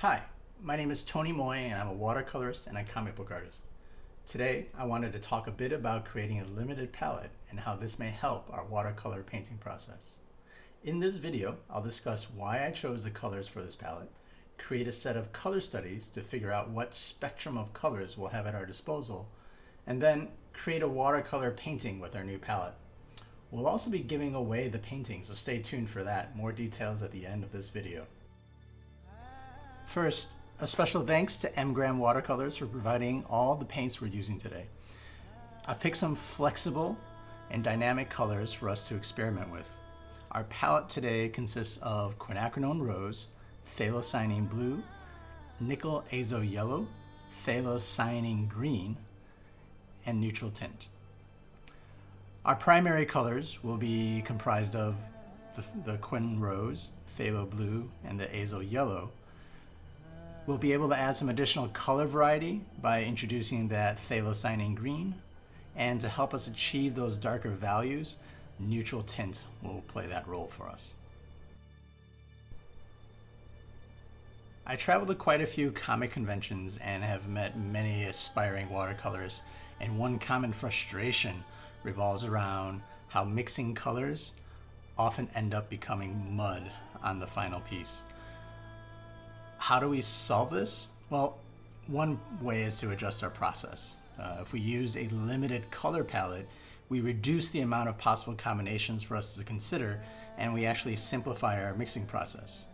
Hi, my name is Tony Moy and I'm a watercolorist and a comic book artist. Today I wanted to talk a bit about creating a limited palette and how this may help our watercolor painting process. In this video, I'll discuss why I chose the colors for this palette, create a set of color studies to figure out what spectrum of colors we'll have at our disposal, and then create a watercolor painting with our new palette. We'll also be giving away the painting, so stay tuned for that. More details at the end of this video. First, a special thanks to M-Gram Watercolors for providing all the paints we're using today. I've picked some flexible and dynamic colors for us to experiment with. Our palette today consists of Quinacridone Rose, Pthalocyanine Blue, Nickel Azo Yellow, Pthalocyanine Green, and Neutral Tint. Our primary colors will be comprised of the Quin Rose, Phthalo Blue, and the Azo Yellow. We'll be able to add some additional color variety by introducing that Pthalocyanine Green, and to help us achieve those darker values, Neutral Tint will play that role for us. I traveled to quite a few comic conventions and have met many aspiring watercolorists, and one common frustration revolves around how mixing colors often end up becoming mud on the final piece. How do we solve this? Well, one way is to adjust our process. If we use a limited color palette, we reduce the amount of possible combinations for us to consider, and we actually simplify our mixing process.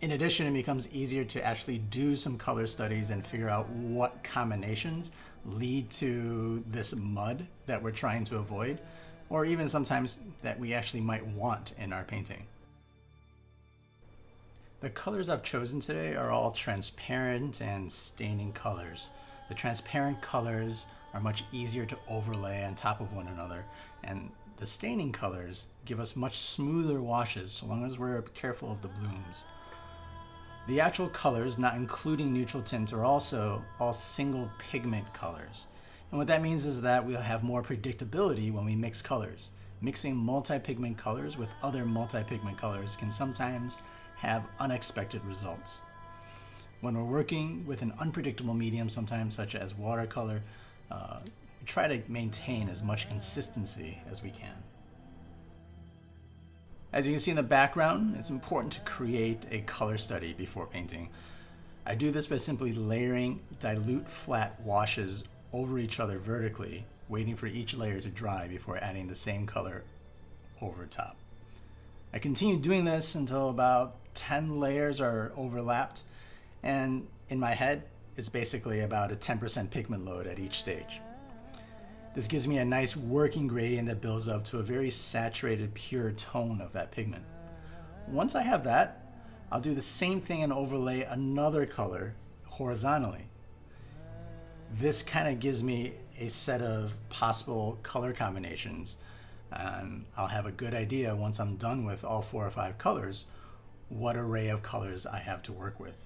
In addition, it becomes easier to actually do some color studies and figure out what combinations lead to this mud that we're trying to avoid, or even sometimes that we actually might want in our painting. The colors I've chosen today are all transparent and staining colors. The transparent colors are much easier to overlay on top of one another, and the staining colors give us much smoother washes so long as we're careful of the blooms. The actual colors, not including neutral tints, are also all single pigment colors. And what that means is that we'll have more predictability when we mix colors. Mixing multi-pigment colors with other multi-pigment colors can sometimes have unexpected results. When we're working with an unpredictable medium, sometimes such as watercolor, we try to maintain as much consistency as we can. As you can see in the background, it's important to create a color study before painting. I do this by simply layering dilute flat washes over each other vertically, waiting for each layer to dry before adding the same color over top. I continue doing this until about 10 layers are overlapped, and in my head, it's basically about a 10% pigment load at each stage. This gives me a nice working gradient that builds up to a very saturated, pure tone of that pigment. Once I have that, I'll do the same thing and overlay another color horizontally. This kind of gives me a set of possible color combinations, and I'll have a good idea once I'm done with all 4 or 5 colors what array of colors I have to work with.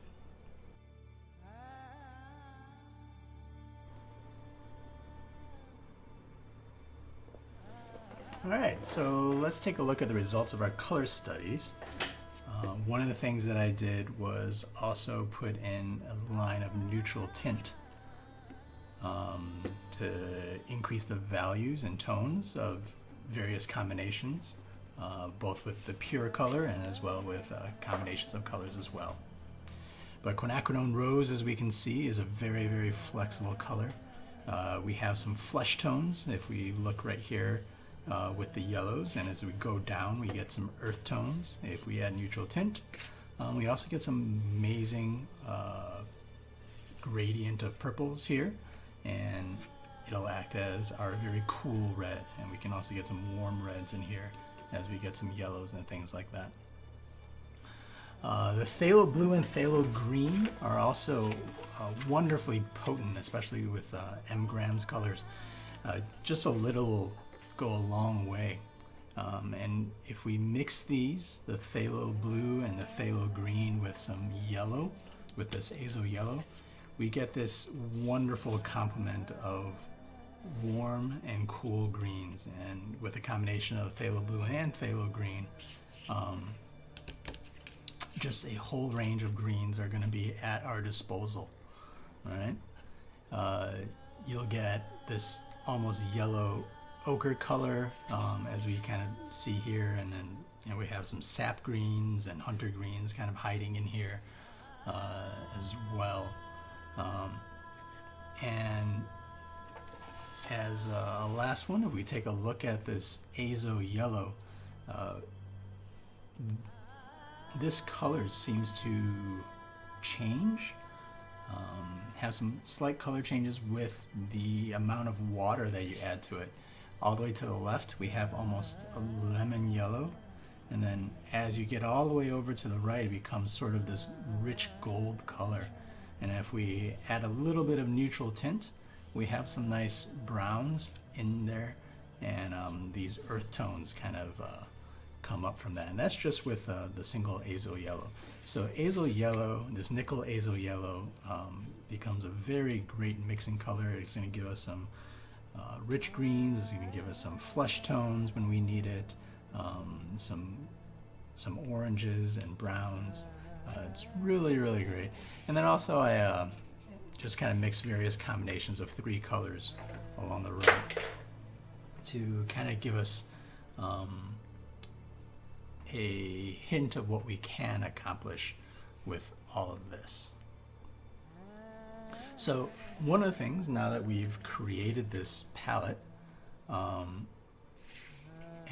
Alright, so let's take a look at the results of our color studies. One of the things that I did was also put in a line of neutral tint to increase the values and tones of various combinations, both with the pure color and as well with combinations of colors as well. But Quinacridone Rose, as we can see, is a very, very flexible color. We have some flesh tones if we look right here with the yellows, and as we go down we get some earth tones if we add neutral tint. We also get some amazing gradient of purples here, and it'll act as our very cool red, and we can also get some warm reds in here as we get some yellows and things like that. The Phthalo Blue and Phthalo Green are also wonderfully potent, especially with M-Gram's colors. Just a little will go a long way. And if we mix these, the Phthalo Blue and the Phthalo Green, with some yellow, with this Azo Yellow, we get this wonderful complement of warm and cool greens. And with a combination of Phthalo Blue and Phthalo Green, just a whole range of greens are going to be at our disposal. All right, you'll get this almost yellow ochre color, as we kind of see here, and then we have some sap greens and hunter greens kind of hiding in here as well. And as a last one, if we take a look at this Azo Yellow, this color seems to change, have some slight color changes with the amount of water that you add to it. All the way to the left, we have almost a lemon yellow, and then as you get all the way over to the right, it becomes sort of this rich gold color. And if we add a little bit of neutral tint, we have some nice browns in there, and these earth tones kind of come up from that. And that's just with the single Azo Yellow. So Azo Yellow, this nickel Azo Yellow, becomes a very great mixing color. It's going to give us some rich greens. It's going to give us some flesh tones when we need it, some oranges and browns. It's really, really great. And then also I just kind of mix various combinations of 3 colors along the road to kind of give us a hint of what we can accomplish with all of this. So one of the things, now that we've created this palette, and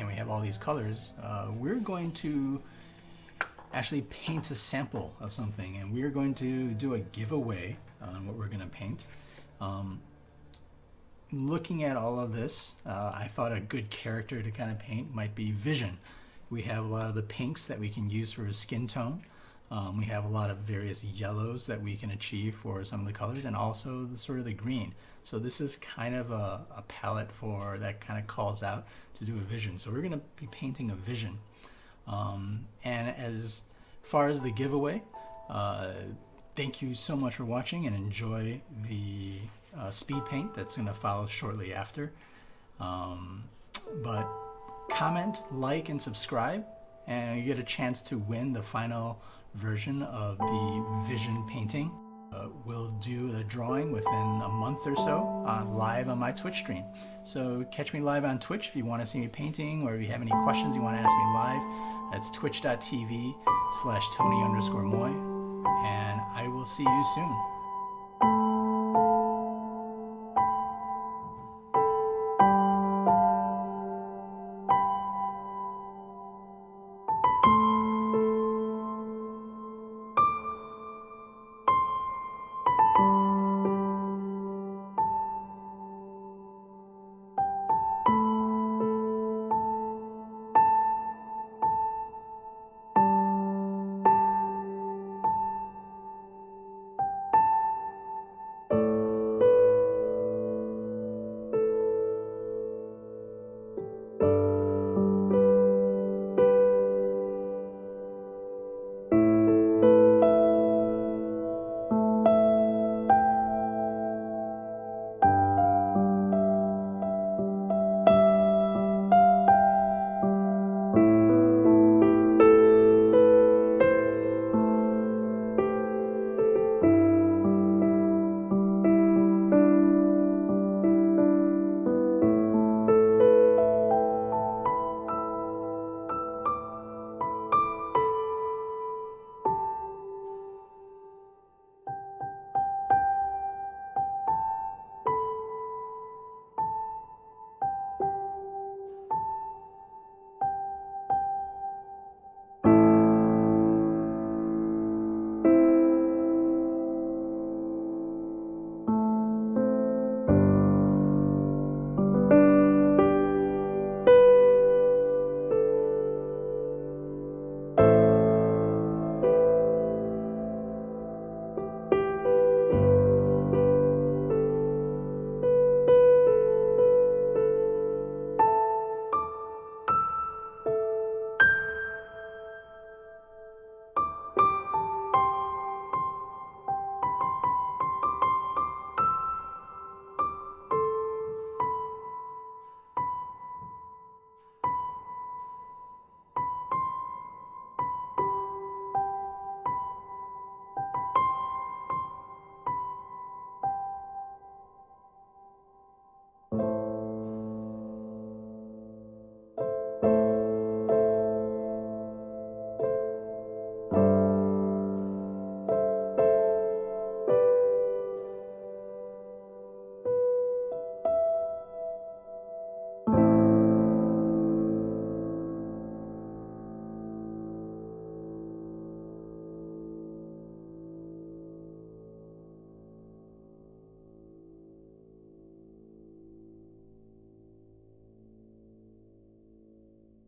we have all these colors, we're going to actually paint a sample of something, and we're going to do a giveaway on what we're going to paint. Looking at all of this, I thought a good character to kind of paint might be Vision. We have a lot of the pinks that we can use for a skin tone. We have a lot of various yellows that we can achieve for some of the colors, and also the sort of the green. So this is kind of a palette for that kind of calls out to do a vision. So we're going to be painting a vision. And as far as the giveaway, thank you so much for watching, and enjoy the speed paint that's going to follow shortly after. But comment, like, and subscribe, and you get a chance to win the final version of the Vision painting. We'll do a drawing within a month or so live on my Twitch stream. So catch me live on Twitch if you want to see me painting, or if you have any questions you want to ask me live. That's twitch.tv/Tony_Moy, and I will see you soon.